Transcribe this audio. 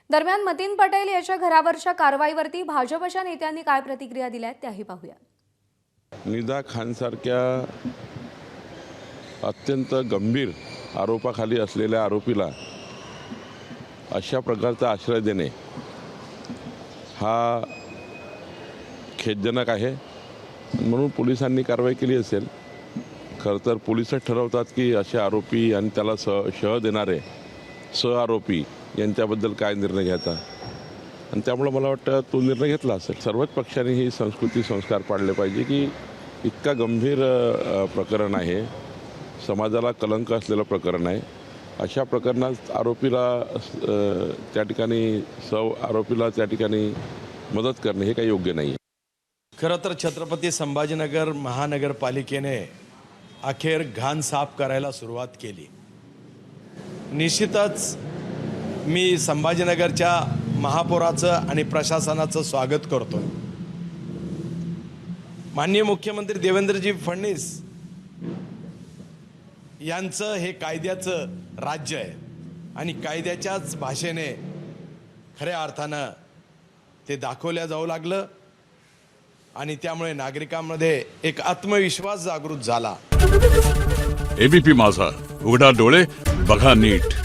दरम्यान मतीन पटेल याच्या घरावरच्या कारवाईवरती भाजपच्या नेत्यांनी काय प्रतिक्रिया दिल्या त्याही पाहूया। निदा खानसारख्या अत्यंत गंभीर आरोपाखाली असलेल्या आरोपीला अशा प्रकारचा आश्रय देणे हा खेदजनक आहे। म्हणून पोलिसांनी कारवाई केली असेल। खरं तर पोलिसच ठरवतात की असे आरोपी आणि त्याला शह देणारे आरोपी यांच्याबद्दल काय निर्णय घ्यायचा, आणि त्यामुळे मला वाटतं तो निर्णय घेतला असेल। सर्वच पक्षांनी ही संस्कृती संस्कार पाळले पाहिजे की इतका गंभीर प्रकरण आहे, समाजाला कलंक असलेलं प्रकरण आहे। अशा प्रकरणात आरोपीला त्या ठिकाणी मदत करणे हे काही योग्य नाही आहे। खरं तर छत्रपती संभाजीनगर महानगरपालिकेने अखेर घाण साफ करायला सुरुवात केली। निश्चितच मी संभाजीनगरच्या महापौराचं आणि प्रशासनाचं स्वागत करतो। माननीय मुख्यमंत्री देवेंद्रजी फडणवीस यांचं हे कायद्याचं राज्य आहे आणि कायद्याच्याच भाषेने खऱ्या अर्थानं ते दाखवल्या जाऊ लागलं आणि त्यामुळे नागरिकांमध्ये एक आत्मविश्वास जागृत झाला। एबीपी माझा, उघडा डोळे बघा नीट।